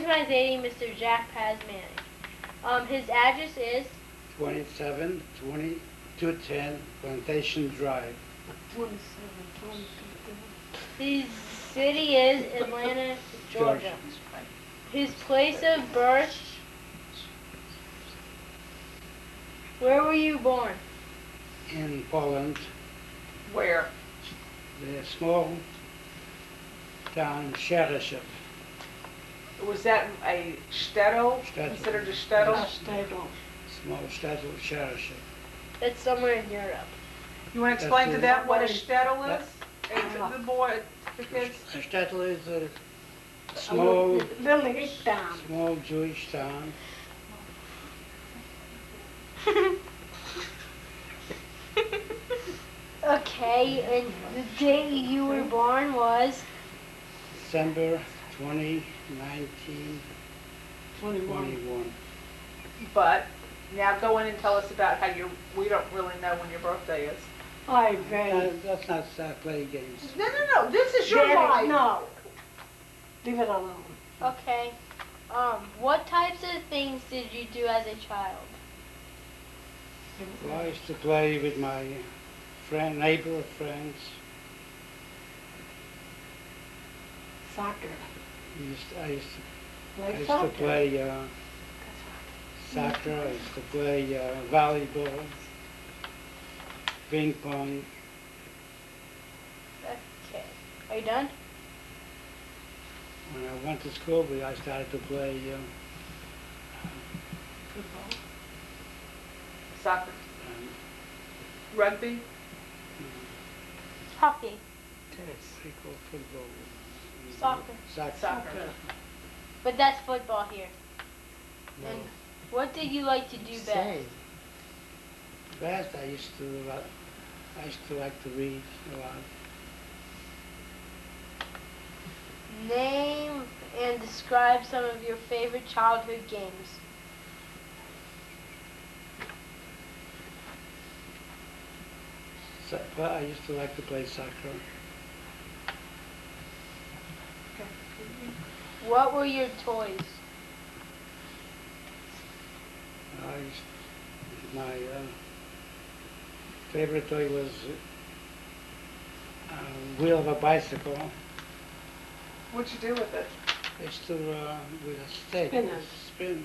is my Zayde, Mr. Jack Paz Manning. His address is 272210 Plantation Drive. 27, his city is Atlanta, Georgia. His place of birth. Where were you born? In Poland, Where? the small town Shereshov. Was that a shtetl? Shtetl. Considered a shtetl? Stable. Small shtetl Shereshov. That's somewhere in Europe. You want to explain to them what a That- shtetl is? The boy, the kids. A shtetl is a small, Little town. small Jewish town. Okay, and the day you were born was? December 20, 21. 1921. But now go in and tell us about how we don't really know when your birthday is. I very. Let's not start playing games. No, this is your life. No. Leave it alone. Okay. What types of things did you do as a child? Well, I used to play with my neighbor friends. Soccer. I used Play to soccer. play soccer. I used to play volleyball, ping pong. Okay. Are you done? When I went to school, I started to play Football. Soccer. Rugby. Hockey. Tennis. They call football. Soccer. Soccer. But that's football here. No. And what did you like to do best? Best, I used to like to read a lot. Name and describe some of your favorite childhood games. But I used to like to play soccer. What were your toys? My favorite toy was wheel of a bicycle. What'd you do with it? I used to with a stake, Spin it. spin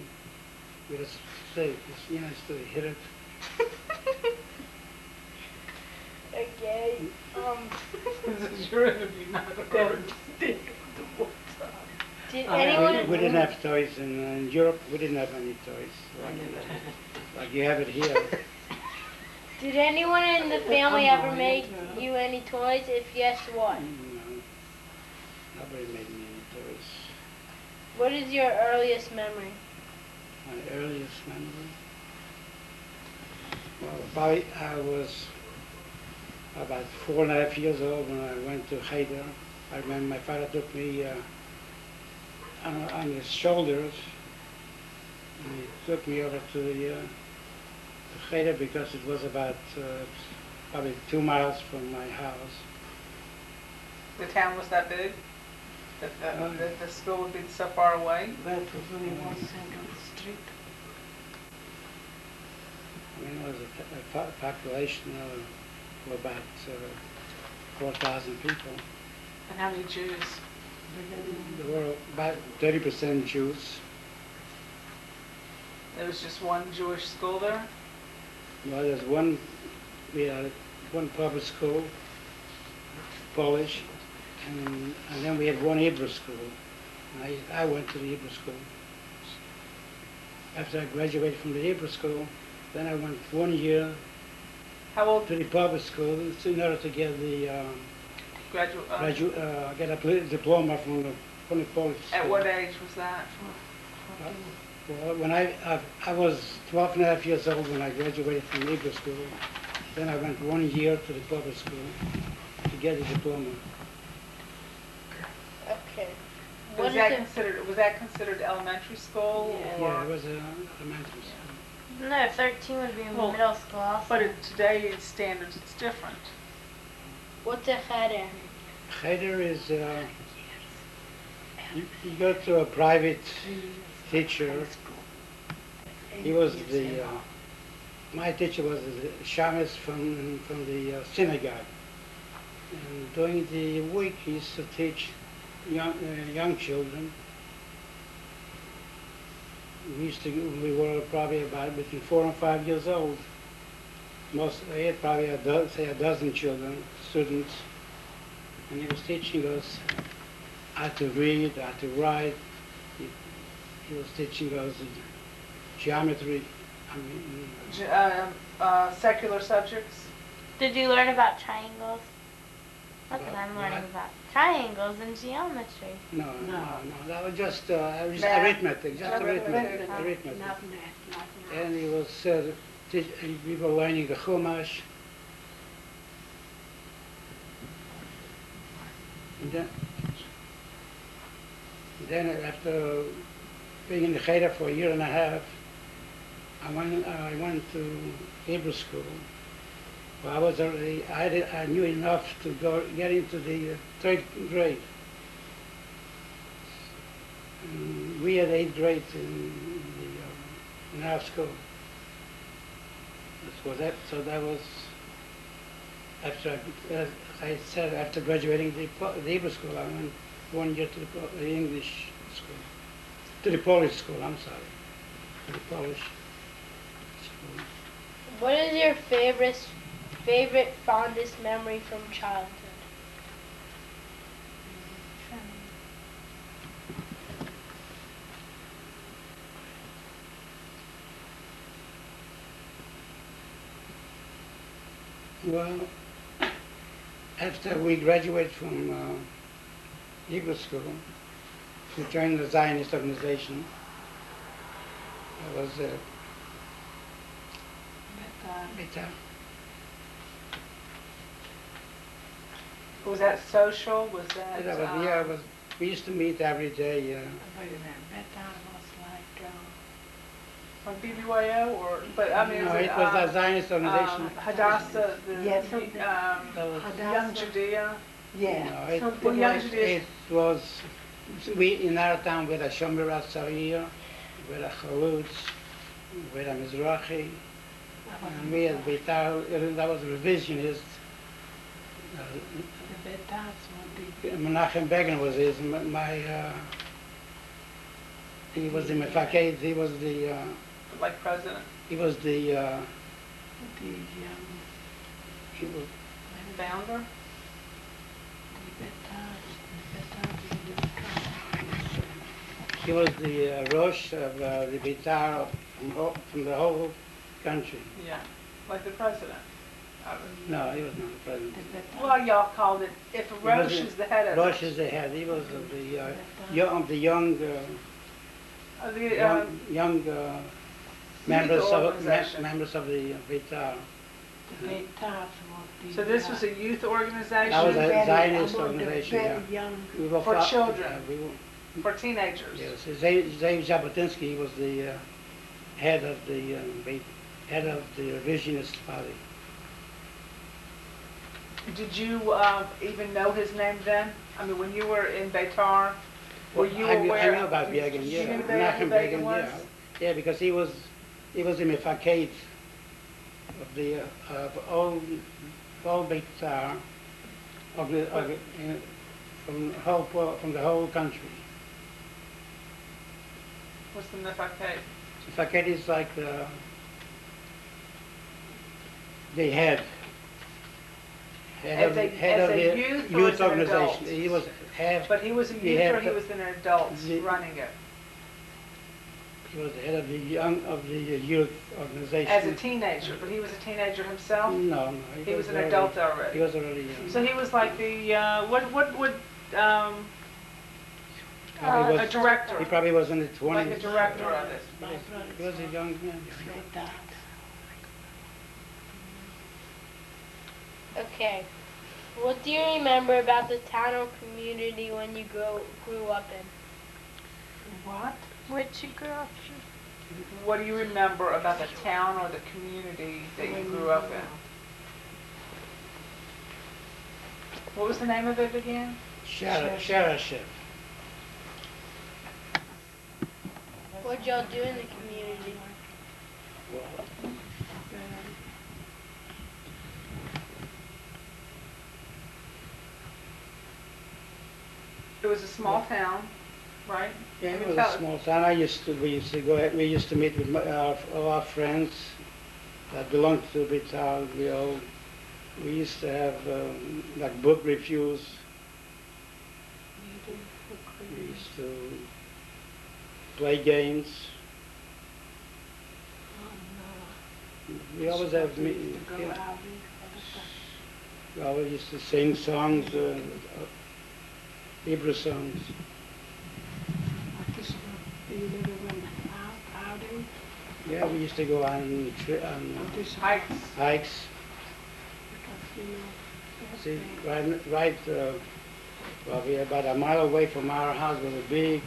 with a stake. You know, used to hit it. Okay. This is your interview, not a court. Did We anyone didn't have toys in Europe. We didn't have any toys like you have it here. did anyone in the family ever make you any toys? If yes, what? No, nobody made me any toys. What is your earliest memory? My earliest memory. Well, probably I was about 4.5 years old when I went to Zayde. I remember my father took me on his shoulders, and he took me over to Zayde because it was about probably 2 miles from my house. The town was that big? The school would be so far away? That was only one single street. I mean, it was a population of about 4,000 people. And how many Jews? There were about 30% Jews. There was just one Jewish school there? Well, we had one public school, Polish, and then we had one Hebrew school. And I went to the Hebrew school. After I graduated from the Hebrew school, then I went 1 year How old? to the public school in order to get the get a diploma from the Polish school. At what age was that? Well, when I was 12.5 years old when I graduated from Hebrew school. Then I went 1 year to the public school to get a diploma. Okay. Was that considered elementary school? Yeah. Or? Yeah, it was elementary school. No, 13 would be Well, middle school also. But in today's standards, it's different. What's a cheder? Cheder is You go to a private teacher. He was my teacher was the shamus from the synagogue. And during the week, he used to teach young children. We were probably about between 4 and 5 years old. He had probably a dozen children, students, and he was teaching us how to read, how to write. He was teaching us geometry. Secular subjects? Did you learn about triangles? That's what I'm learning What? about. Triangles and geometry. No, that was just Math? arithmetic, just Arithmetic. arithmetic. Not math. And he was, we were learning the Chumash. And then after being in the Cheder for a year and a half, I went to Hebrew school. Well, I was already, I knew enough to get into the third grade. And we had 8th grade in our school. So that was after I said after graduating the Hebrew school, I went 1 year to the English school, to the Polish school. I'm sorry, to the Polish school. What is your favorite fondest memory from childhood? Well, after we graduated from Hebrew school, we joined the Zionist organization. It was Beta. Was that social? Was that? Yeah, it was. We used to meet every day. Wait a minute, that was like, Like BBYO or, but I mean, No, is it was a Zionist organization. Hadassah, Yeah, the something. That was- Young Judea. yeah. No, it, something Young like- Judea. it was. We in our town we had a Shomer Tzariyah, we had a Chalutz, we had a Mizrahi, and we had Beitar. That was revisionist. The Betas would be. Menachem Begin was his. He was the Mefaked. He was the. Like president, He was the. The, He was, founder. he was the Rosh of the Beitar from the whole country. Yeah, like the president. No, he was not the president. Well, y'all called it, if a was Rosh a- is the head of Rosh it. is the head. He was of the young young members organization. members of the Beitar. The Betas would be. So this was a youth organization That was a very- Zionist among the organization, very yeah. young. We were For children. Yeah, we were, for teenagers. yes, Zayde Jabotinsky was the head of the revisionist party. Did you even know his name then? I mean, when you were in Beitar, were you I knew aware? about Begin, You yeah. knew Menachem who Begin was? yeah. Yeah, because he was the Mefaked of the all Beitar from the whole country. What's the Mefaked? Mefaked is like the head. As a youth or as an organization. adult? He was head. But he was a He youth had or he the- was an adult the- running it? He was the head of the youth organization. As a teenager, but he was a teenager himself? No. He was an adult He already? was already young. So he was like the, what would, Probably a was- director? He probably was in the 20s. Like a director of it? He was a young man. Betas. Okay. What do you remember about the town or community when you grew up in? What? Where'd you grow up What do you remember about the town or the community that you grew up in? What was the name of it again? Sharashef. What y'all do in the community? Well, It was a small town, right? yeah, You it can was tell a us. small town. We used to go, we used to meet with all our friends that belonged to the big town. We used to have like book reviews. We used to play games. We always have yeah, we always used to sing songs, Hebrew songs. Yeah, we used to go on Hikes. hikes. See, probably about a mile away from our house was a big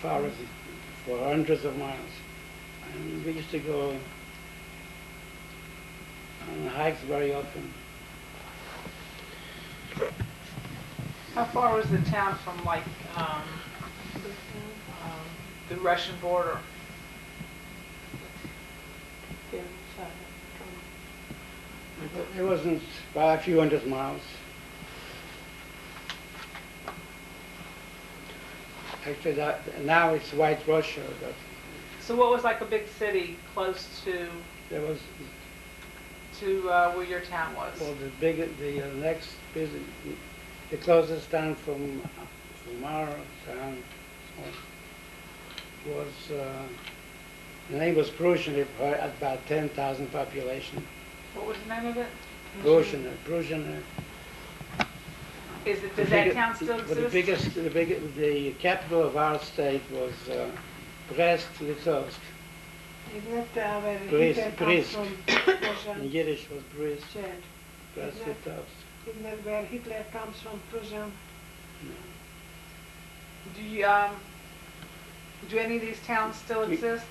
forest for hundreds of miles. And we used to go on hikes very often. How far was the town from like the Russian border? It wasn't by a few hundred miles. Actually, now it's White Russia. But So what was like a big city close there was to where your town was? well, the next the closest town from our town was the name was Prussian. It had about 10,000 population. What was the name of it? Prussian. Does that town still exist? The capital of our state was Brest-Litovsk. Isn't that where Brisk, Hitler comes brisk. from? In Prussia? Yiddish was Brest, Chad. Brest-Litovsk. Isn't that where Hitler comes from, Prussia? Do any of these towns still We- exist?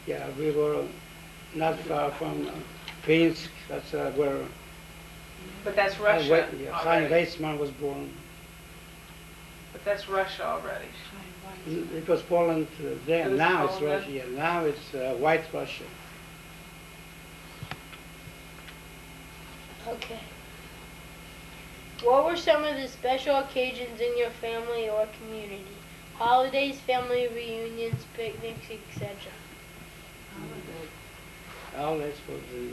Yeah, we were not far from Pinsk. That's where But that's Russia Chaim already. Weizmann was born. But that's Russia already. It was Poland then. It was Now it's Poland. Russia. Yeah, now it's White Russia. Okay. What were some of the special occasions in your family or community? Holidays, family reunions, picnics, etc. All this was the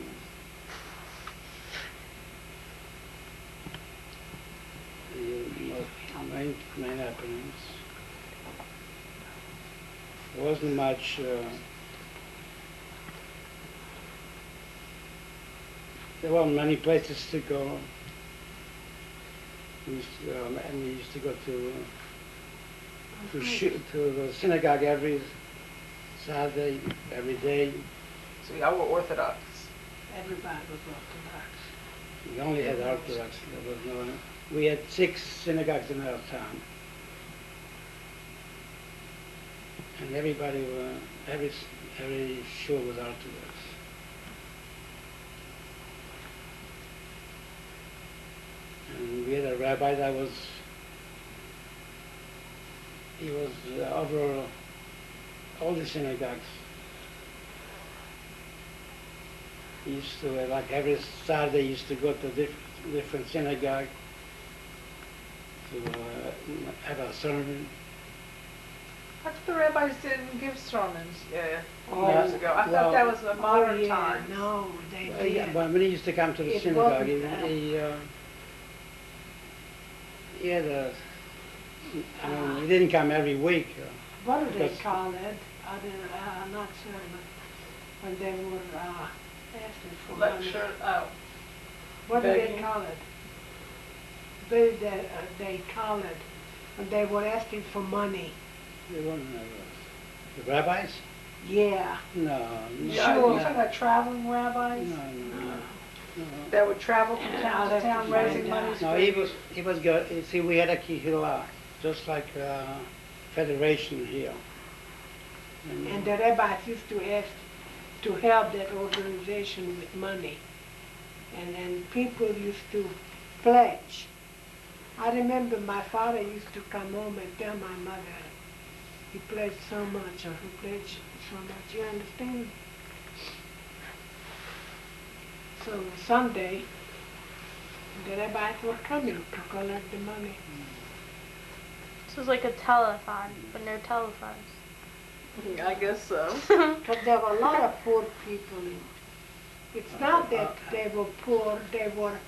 main happenings. There wasn't much. There weren't many places to go. And we used to go to the synagogue every Saturday, every day. So y'all were Orthodox. Everybody was Orthodox. We only had Orthodox. There was no. We had 6 synagogues in our town, and every shul was Orthodox. And we had a rabbi that was. He was over all the synagogues. He used to, like every Saturday, he used to go to different synagogue to have a sermon. How come the rabbis didn't give sermons years Oh, ago? I well- thought that was a modern yeah, time. No, they Yeah, did. but when he used to come to the It synagogue, wasn't, he had a, I mean, he didn't come every week. What do they because- call it? Not sermon. When they were asking for money. Lecture, oh, What do they begging. call it? They call it when they were asking for money. They weren't, the rabbis? Yeah. No, no, yeah, Sure. you talking about traveling no, rabbis no. that would travel from town I'll to have to town find raising out. money? No, he was good. You see, we had a kihila, just like federation here. And the rabbis used to ask to help that organization with money. And then people used to pledge. I remember my father used to come home and tell my mother, he pledged so much, or he pledged so much. You understand? So Sunday, everybody was coming to collect the money. This was like a telethon, but no telephones. I guess so. Because there were a lot of poor people in. It's not that they were poor, they were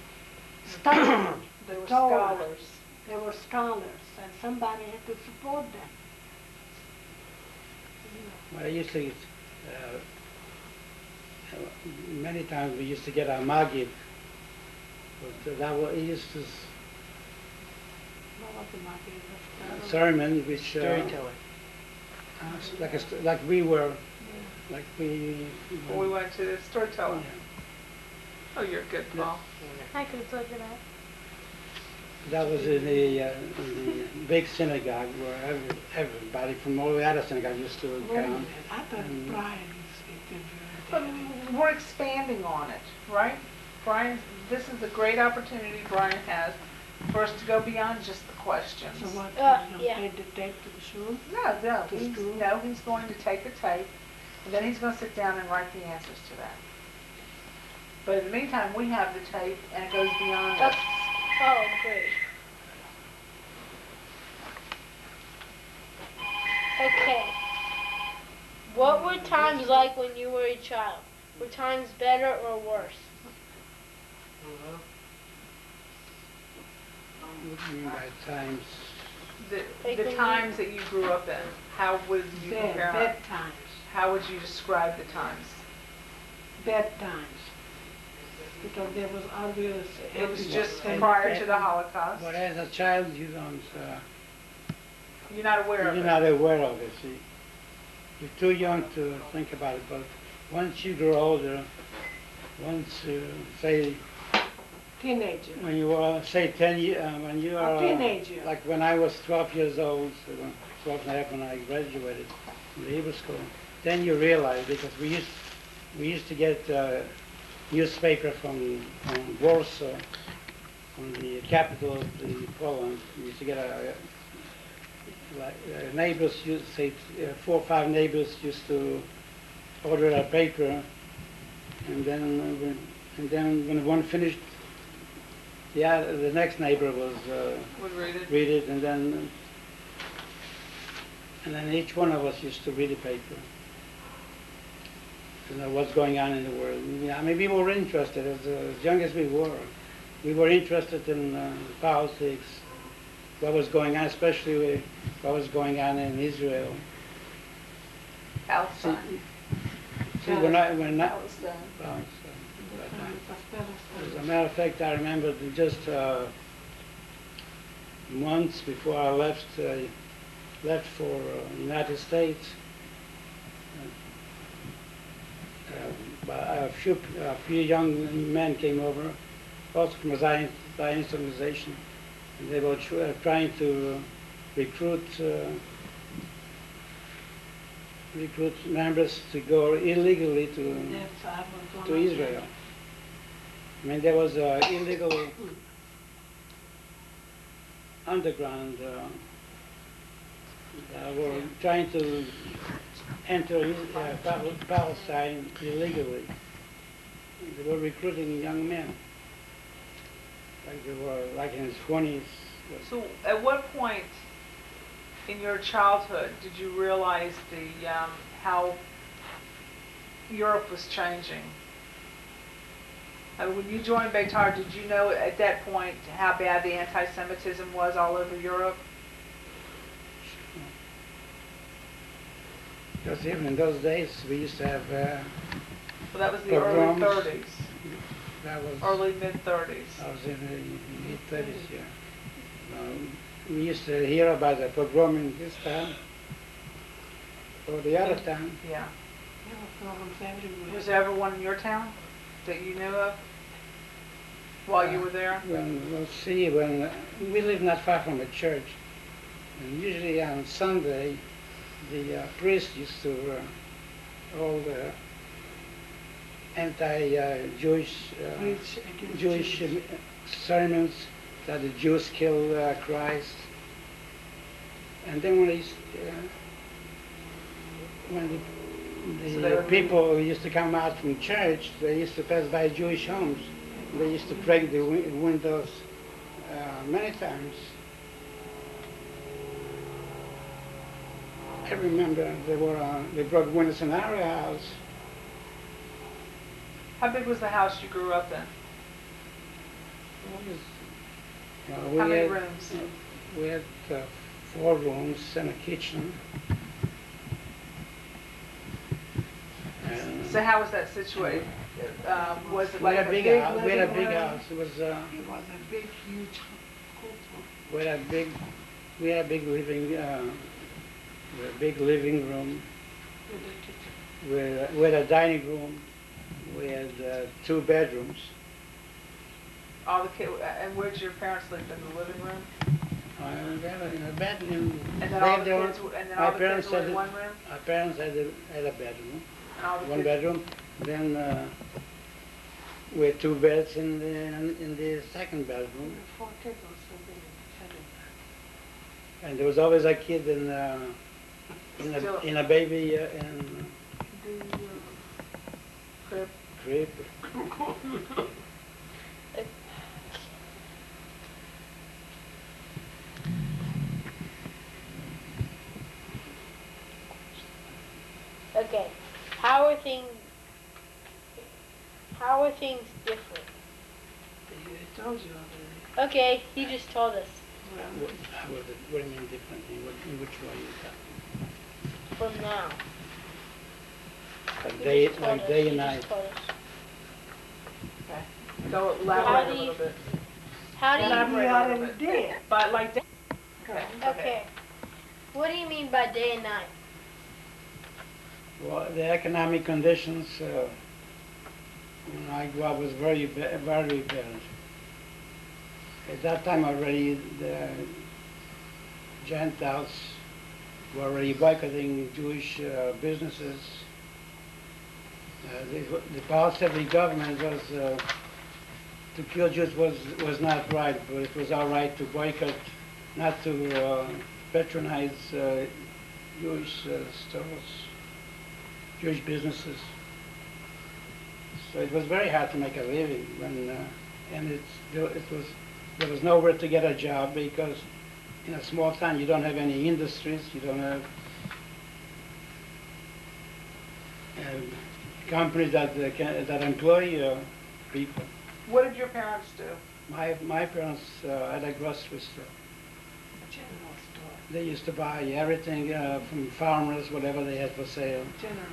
studying. They were Torah. scholars. They were scholars, and somebody had to support them. Well, I used to, many times we used to get our magid, but that was, it used to What was the market? sermon which Storyteller. like we were, like we. Well, we went to the storyteller. Yeah. Oh, you're good, Paul. I could look it up. That was in the big synagogue where everybody from all the other synagogues used to Wait a come. minute, I thought And- Brian But we're expanding on it, right? Brian, this is a great opportunity Brian has for us to go beyond just the questions. So what, Yeah. take the tape to the shul? No, To he's, school? no, he's going to take the tape, and then he's going to sit down and write the answers to that. But in the meantime, we have the tape, and it goes beyond That's, us. oh, great. Okay. What were times like when you were a child? Were times better or worse? What do you mean by times? The times that you grew up in, how would you compare them? Bad times, How would you describe the times? bad times. Because there was obvious. It was just and prior to the bad- Holocaust. But as a child, you don't, You're not aware of you're it. not aware of it. See, you're too young to think about it. But once you grow older, once say Teenager. when you were say 10 years, when you are teenager. like when I was 12 years old, 12 and a half when I graduated from the Hebrew school, then you realize because we used to get newspaper from Warsaw, from the capital of the Poland. We used to get neighbors used to say 4 or 5 neighbors used to order a paper, and then when one finished, the next neighbor was Would read it. read it, and then each one of us used to read the paper to know what's going on in the world. I mean, we were interested as young as we were. We were interested in politics, what was going on, especially what was going on in Israel. Palestine. See, when I Palestine. as a matter of fact, I remember that just months before I left for United States, a few young men came over, also from a Zionist organization, and they were trying to recruit members to go illegally to Israel. I mean, there was illegal underground were trying to enter Palestine illegally. They were recruiting young men, like they were like in his 20s. So at what point in your childhood did you realize how Europe was changing? When you joined Beitar, did you know at that point how bad the anti-Semitism was all over Europe? Because even in those days, we used to have Well, that was the early pogroms. 30s, That was early mid-30s. I was in the mid-30s, yeah. We used to hear about the pogrom in this town or the other town. Yeah. There were problems everywhere. Was there ever one in your town that you knew of while you were there? When we live not far from a church, and usually on Sunday, the priest used to all the anti-Jewish Preach against Jewish Jews. sermons that the Jews killed Christ. And then when when So the they would people used to come out from church, they used to pass by Jewish homes. They used to break the windows many times. I remember they broke windows in our house. How big was the house you grew up in? We How many had, rooms? We had 4 rooms and a kitchen. And So how was that situated? Was it we like had a a big big house. We had a living big room? house. It was. It was a big, huge house. We had a big. We had a big living room. We had a dining room. We had 2 bedrooms. All the kids, and where'd your parents live, in the living room? We had a bed. And And then all the they were- kids, and then my all the parents kids were had in it- one room? Our parents had a bedroom, And all the 1 kids, bedroom. Then we had 2 beds in the second bedroom. 4 kids or something. And there was always a kid in Still- a baby in crib? crib. Okay. How are things different? I told you already. Okay, he just told us. How was it? What do you mean different? In which way is that? From now. Like He day, just told like us, day he and just night. told us. Okay. Go How elaborate a do you- little bit. How do you... Elaborate We a little already bit. did. But like, okay. Okay. What do you mean by day and night? Well, the economic conditions when I grew up was very very bad. At that time already, the Gentiles were already boycotting Jewish businesses. The policy of the government was to kill Jews was not right, but it was all right to boycott, not to patronize Jewish stores, Jewish businesses. So it was very hard to make a living and there was nowhere to get a job because in a small town you don't have any industries, you don't have companies that employ people. What did your parents do? My parents had a grocery store. General store. They used to buy everything from farmers, whatever they had for sale. General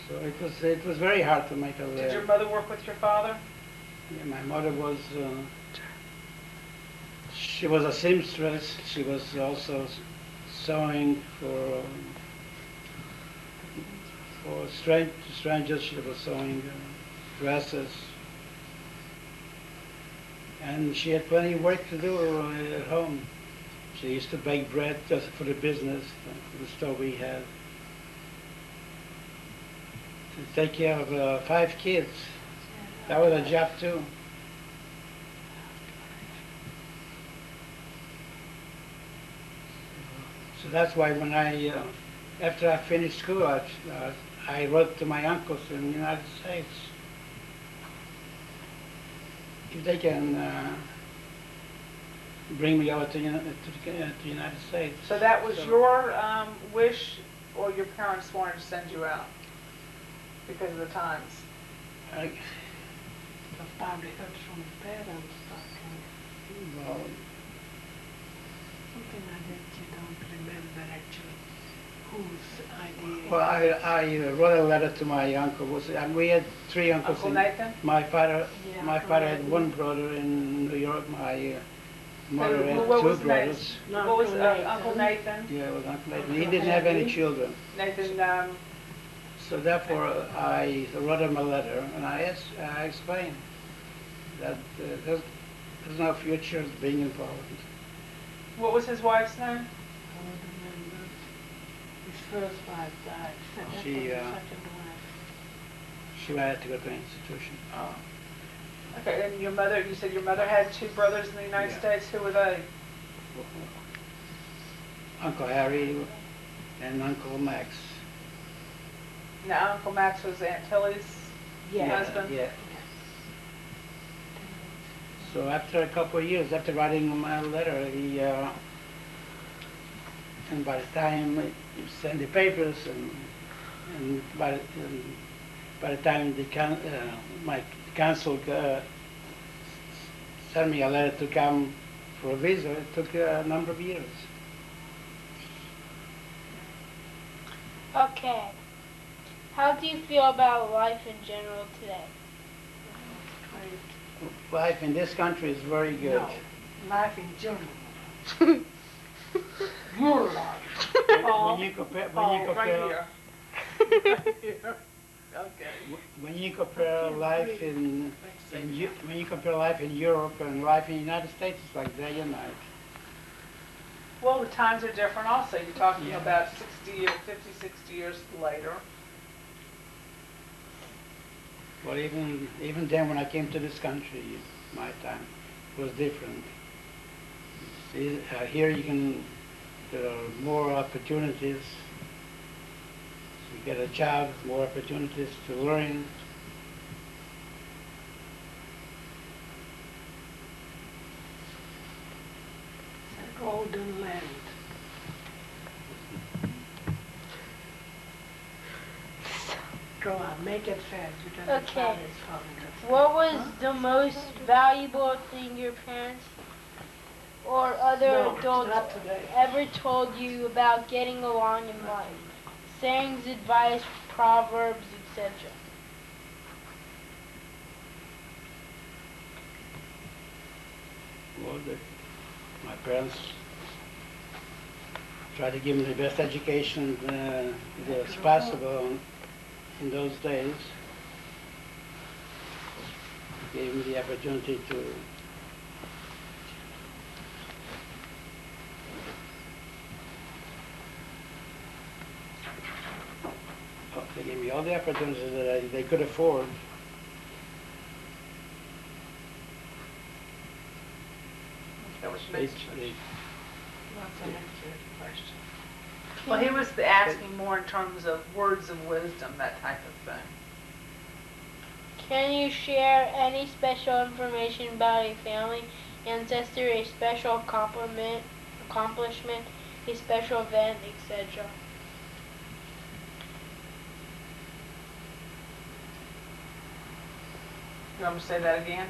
So it was very hard to make a Did your living. mother work with your father? Yeah, my mother was she was a seamstress. She was also sewing for strangers. She was sewing dresses, and she had plenty of work to do at home. She used to bake bread just for the business, for the store we had. To take care of 5 kids. That was a job too. So that's why when after I finished school, I wrote to my uncles in the United States if they can bring me over to the United States. So that was your wish, or your parents wanted to send you out because of the times? I, probably heard from the parents that well, something like that you don't remember actually whose idea. well, I wrote a letter to my uncle. We had 3 uncles. Uncle Nathan? My father, Yeah, my Uncle father had Nathan. 1 brother in New York. My mother had What 2 was brothers. No, What was Uncle Nathan. Uncle Nathan? Yeah, it was Uncle Nathan. He didn't have any children. Nathan, So therefore, I wrote him a letter, and I explained that there's no future being involved. what was his wife's name? I don't remember. His first wife died. Second She, was the uh, second wife. She had to go to an institution. Oh. Okay, and your mother, you said your mother had 2 brothers in the United Yeah. States. Who were they? Uncle Harry and Uncle Max. Now, Uncle Max was Aunt Tilly's Yeah. husband? Yeah. So after a couple of years, after writing him a letter, he, and by the time he sent the papers, and by the time my council sent me a letter to come for a visa, it took a number of years. Okay. How do you feel about life in general today? Life in this country is very good. No, life in general. Your life. When you compare, Right here. Right here. Okay. when you compare life when you compare life in Europe and life in the United States, it's like day and night. Well, the times are different also. You're talking Yeah. about 60 or 50, 60 years later. Well, even then, when I came to this country, my time was different. See, here there are more opportunities. You get a job, more opportunities to learn. It's a golden land. Go on, make it fast because the Okay. time is coming up. What was the most valuable thing your parents or other No, adults not today. ever told you about getting along in life? Sayings, advice, proverbs, etc. Well, my parents tried to give me the best education as possible in those days. Gave me the opportunity to they gave me all the opportunities that they could afford. That was They, next they, That's an answer question. Well, he was asking more in terms of words of wisdom, that type of thing. Can you share any special information about a family ancestor, a special accomplishment, a special event, etc.? You want me to say that again?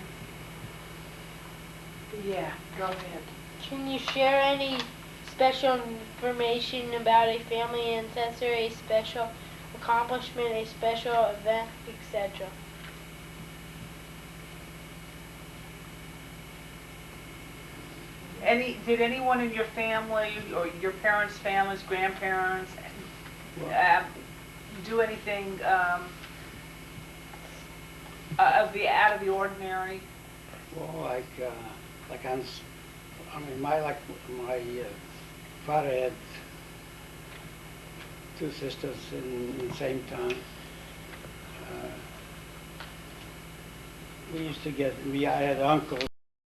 Yeah, go ahead. Can you share any special information about a family ancestor, a special accomplishment, a special event, etc.? Did anyone in your family, or your parents' families, grandparents, do anything out of the ordinary? well, my father had two sisters in the same town. We used to I had uncles